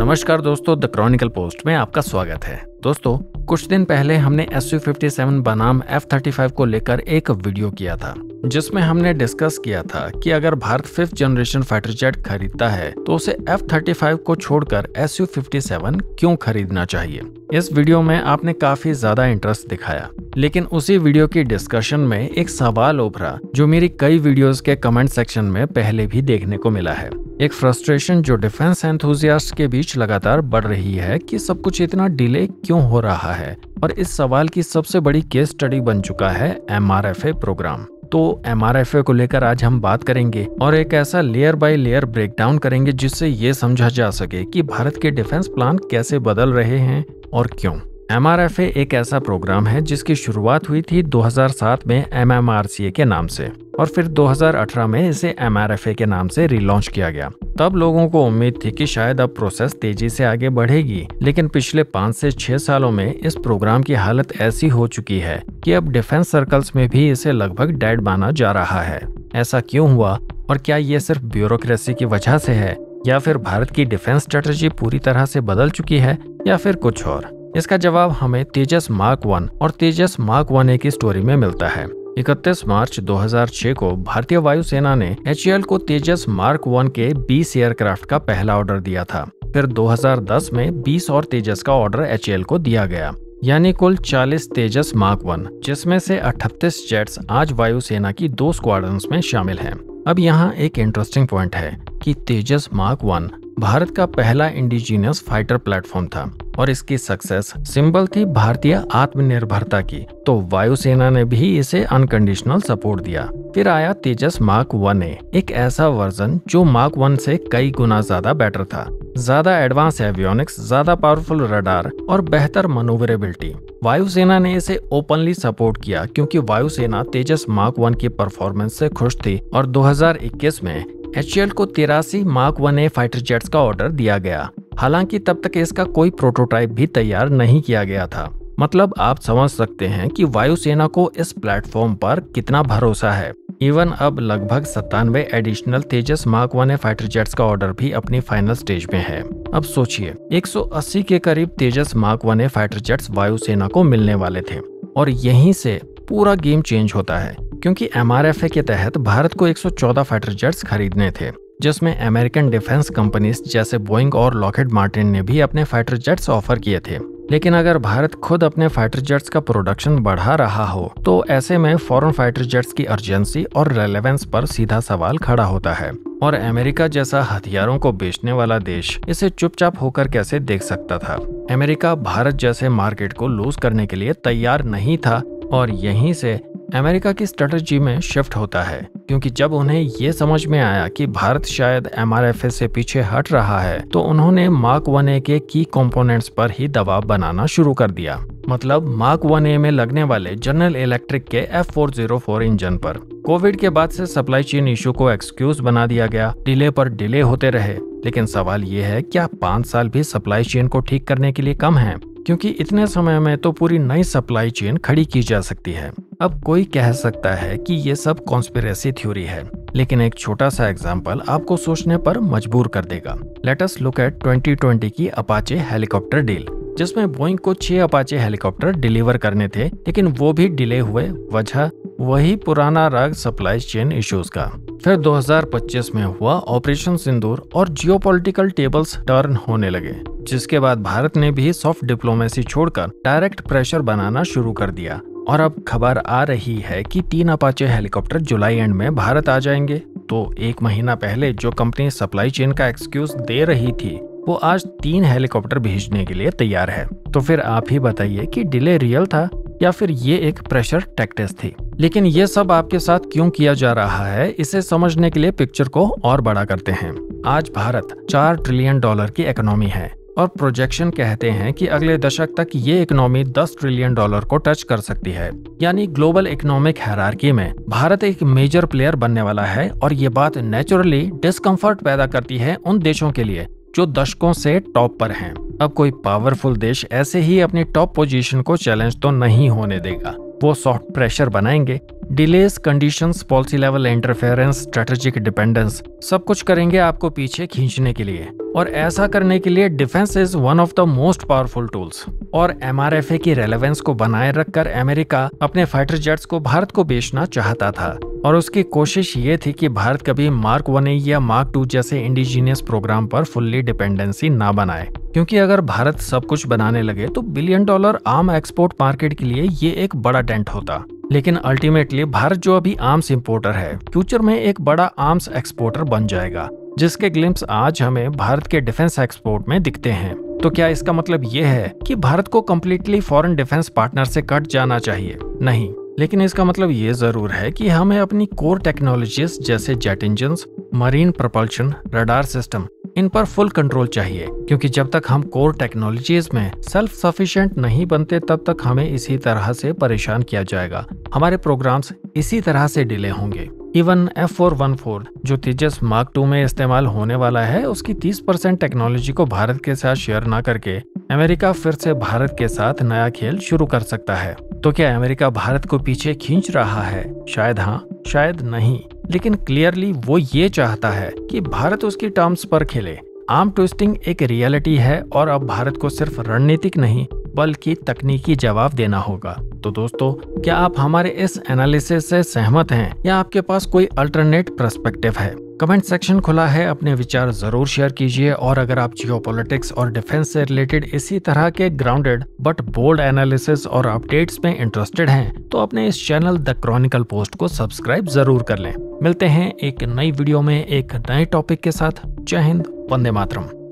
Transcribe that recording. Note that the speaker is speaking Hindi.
नमस्कार दोस्तों, द क्रॉनिकल पोस्ट में आपका स्वागत है। दोस्तों, कुछ दिन पहले हमने Su-57 बनाम F-35 को लेकर एक वीडियो किया था, जिसमें हमने डिस्कस किया था कि अगर Bharat 5th generation fighter jet खरीदता है तो उसे F-35 को छोड़कर Su-57 क्यों खरीदना चाहिए। इस वीडियो में आपने काफी ज्यादा इंटरेस्ट दिखाया, लेकिन उसी वीडियो की डिस्कशन में एक सवाल उभरा जो मेरी कई वीडियोस के कमेंट सेक्शन में पहले भी देखने को मिला है। एक फ्रस्ट्रेशन जो डिफेंस एंथुसियास्ट के बीच लगातार बढ़ रही है कि सब कुछ इतना डिले क्यों हो रहा है, और इस सवाल की सबसे बड़ी केस स्टडी बन चुका है MRFA प्रोग्राम। तो MRFA को लेकर आज हम बात करेंगे और एक ऐसा लेयर बाय लेयर ब्रेकडाउन करेंगे जिससे ये समझा जा सके कि भारत के डिफेंस प्लान कैसे बदल रहे हैं और क्यों। MRFA एक ऐसा प्रोग्राम है जिसकी शुरुआत हुई थी 2007 में MMRCA के नाम से, और फिर 2018 में इसे MRFA के नाम से रिलॉन्च किया गया। तब लोगों को उम्मीद थी कि शायद अब प्रोसेस तेजी से आगे बढ़ेगी, लेकिन पिछले 5 से 6 सालों में इस प्रोग्राम की हालत ऐसी हो चुकी है कि अब डिफेंस सर्कल्स में भी इसे लगभग डेड माना जा रहा है। ऐसा क्यों हुआ, और क्या ये सिर्फ ब्यूरोक्रेसी की वजह से है, या फिर भारत की डिफेंस स्ट्रेटजी पूरी तरह से बदल चुकी है, या फिर कुछ और? इसका जवाब हमें तेजस मार्क 1 और तेजस मार्क 1A की स्टोरी में मिलता है। 31 मार्च 2006 को भारतीय वायुसेना ने HAL को तेजस मार्क 1 के 20 एयरक्राफ्ट का पहला ऑर्डर दिया था। फिर 2010 में 20 और तेजस का ऑर्डर HAL को दिया गया, यानी कुल 40 तेजस मार्क 1, जिसमें से 38 जेट्स आज वायुसेना की 2 स्क्वाड्रन्स में शामिल हैं। अब यहाँ एक इंटरेस्टिंग पॉइंट है कि तेजस मार्क 1 भारत का पहला इंडिजीनियस फाइटर प्लेटफॉर्म था, और इसकी सक्सेस सिंबल थी भारतीय आत्मनिर्भरता की, तो वायुसेना ने भी इसे अनकंडीशनल सपोर्ट दिया। फिर आया तेजस मार्क 1A, एक ऐसा वर्जन जो मार्क 1 से कई गुना ज्यादा बेटर था। ज्यादा एडवांस एवियोनिक्स, ज्यादा पावरफुल रडार और बेहतर मनोवरेबिलिटी। वायुसेना ने इसे ओपनली सपोर्ट किया क्योंकि वायुसेना तेजस मार्क 1 की परफॉर्मेंस से खुश थी, और 2021 में HAL को 83 मार्क 1A फाइटर जेट्स का ऑर्डर दिया गया। हालांकि तब तक इसका कोई प्रोटोटाइप भी तैयार नहीं किया गया था। मतलब आप समझ सकते हैं कि वायुसेना को इस प्लेटफॉर्म पर कितना भरोसा है। इवन अब लगभग 97 एडिशनल तेजस मार्क 1A फाइटर जेट्स का ऑर्डर भी अपनी फाइनल स्टेज में है। अब सोचिए, 180 के करीब तेजस मार्क 1A फाइटर जेट्स वायुसेना को मिलने वाले थे, और यहीं से पूरा गेम चेंज होता है, क्योंकि MRFA के तहत भारत को 114 फाइटर जेट्स खरीदने थे, जिसमें अमेरिकन डिफेंस कंपनीज जैसे बोइंग और लॉकहीड मार्टिन ने भी अपने फाइटर जेट्स ऑफर किए थे। लेकिन अगर भारत खुद अपने फाइटर जेट्स का प्रोडक्शन बढ़ा रहा हो, तो ऐसे में फॉरेन फाइटर जेट्स की अर्जेंसी और रेलेवेंस पर सीधा सवाल खड़ा होता है, और अमेरिका जैसा हथियारों को बेचने वाला देश इसे चुपचाप होकर कैसे देख सकता था। अमेरिका भारत जैसे मार्केट को लूज करने के लिए तैयार नहीं था, और यहीं से अमेरिका की स्ट्रेटजी में शिफ्ट होता है, क्योंकि जब उन्हें ये समझ में आया कि भारत शायद MRFA से पीछे हट रहा है, तो उन्होंने मार्क 1A के की कंपोनेंट्स पर ही दबाव बनाना शुरू कर दिया। मतलब मार्क 1A में लगने वाले जनरल इलेक्ट्रिक के F404 इंजन पर। कोविड के बाद से सप्लाई चेन इशू को एक्सक्यूज बना दिया गया, डिले पर डिले होते रहे। लेकिन सवाल ये है, क्या 5 साल भी सप्लाई चेन को ठीक करने के लिए कम है? क्योंकि इतने समय में तो पूरी नई सप्लाई चेन खड़ी की जा सकती है। अब कोई कह सकता है कि ये सब कॉन्स्पिरेसी थ्योरी है, लेकिन एक छोटा सा एग्जांपल आपको सोचने पर मजबूर कर देगा। लेट अस लुक एट 2020 की अपाचे हेलीकॉप्टर डील, जिसमें बोइंग को 6 अपाचे हेलीकॉप्टर डिलीवर करने थे, लेकिन वो भी डिले हुए। वजह वही पुराना राग सप्लाई चेन इश्यूज का। फिर 2025 में हुआ ऑपरेशन सिंदूर, और जियोपॉलिटिकल टेबल्स टर्न होने लगे, जिसके बाद भारत ने भी सॉफ्ट डिप्लोमेसी छोड़कर डायरेक्ट प्रेशर बनाना शुरू कर दिया। और अब खबर आ रही है कि 3 अपाचे हेलीकॉप्टर जुलाई एंड में भारत आ जाएंगे। तो 1 महीना पहले जो कंपनी सप्लाई चेन का एक्सक्यूज दे रही थी, वो आज 3 हेलीकॉप्टर भेजने के लिए तैयार है। तो फिर आप ही बताइए कि डिले रियल था या फिर ये एक प्रेशर टैक्टिक्स थी। लेकिन ये सब आपके साथ क्यों किया जा रहा है, इसे समझने के लिए पिक्चर को और बड़ा करते हैं। आज भारत $4 ट्रिलियन की इकोनॉमी है, और प्रोजेक्शन कहते हैं कि अगले दशक तक ये इकोनॉमी $10 ट्रिलियन को टच कर सकती है। यानी ग्लोबल इकोनॉमिक हायरार्की में भारत एक मेजर प्लेयर बनने वाला है, और ये बात नेचुरली डिस्कम्फर्ट पैदा करती है उन देशों के लिए जो दशकों से टॉप पर हैं। अब कोई पावरफुल देश ऐसे ही अपनी टॉप पोजीशन को चैलेंज तो नहीं होने देगा। वो सॉफ्ट प्रेशर बनाएंगे, delays, conditions, policy level interference, strategic dependence, सब कुछ करेंगे आपको पीछे खींचने के लिए। और ऐसा करने के लिए defence is one of the most powerful tools. और MRFA की रेलेवेंस को बनाए रखकर अमेरिका अपने फाइटर जेट्स को भारत को बेचना चाहता था, और उसकी कोशिश ये थी कि भारत कभी मार्क 1A या मार्क 2 जैसे इंडिजीनियस प्रोग्राम पर फुल्ली डिपेंडेंसी ना बनाए, क्योंकि अगर भारत सब कुछ बनाने लगे तो $1 बिलियन आर्म एक्सपोर्ट मार्केट के लिए ये एक बड़ा डेंट होता। लेकिन अल्टीमेटली भारत जो अभी आर्म्स इंपोर्टर है, फ्यूचर में एक बड़ा आर्म्स एक्सपोर्टर बन जाएगा, जिसके ग्लिम्स आज हमें भारत के डिफेंस एक्सपोर्ट में दिखते हैं। तो क्या इसका मतलब ये है कि भारत को कम्प्लीटली फॉरेन डिफेंस पार्टनर से कट जाना चाहिए? नहीं, लेकिन इसका मतलब ये जरूर है कि हमें अपनी कोर टेक्नोलॉजीज जैसे jet engines, marine propulsion, radar system, इन पर फुल कंट्रोल चाहिए, क्योंकि जब तक हम कोर टेक्नोलॉजीज में सेल्फ सफिशिएंट नहीं बनते तब तक हमें इसी तरह से परेशान किया जाएगा। हमारे प्रोग्राम्स इसी तरह से डिले होंगे। इवन F414 जो तेजस मार्क 2 में इस्तेमाल होने वाला है, उसकी 30% टेक्नोलॉजी को भारत के साथ शेयर ना करके अमेरिका फिर से भारत के साथ नया खेल शुरू कर सकता है। तो क्या अमेरिका भारत को पीछे खींच रहा है? शायद हाँ, शायद नहीं, लेकिन क्लियरली वो ये चाहता है कि भारत उसकी टर्म्स पर खेले। आर्म ट्विस्टिंग एक रियलिटी है और अब भारत को सिर्फ रणनीतिक नहीं बल्कि तकनीकी जवाब देना होगा। तो दोस्तों, क्या आप हमारे इस एनालिसिस से सहमत हैं या आपके पास कोई अल्टरनेट पर्सपेक्टिव है? कमेंट सेक्शन खुला है, अपने विचार जरूर शेयर कीजिए। और अगर आप जियोपॉलिटिक्स और डिफेंस से रिलेटेड इसी तरह के ग्राउंडेड बट बोल्ड एनालिसिस और अपडेट्स में इंटरेस्टेड हैं तो अपने इस चैनल द क्रॉनिकल पोस्ट को सब्सक्राइब जरूर कर लें। मिलते हैं एक नई वीडियो में एक नए टॉपिक के साथ। जय हिंद, वंदे मातरम।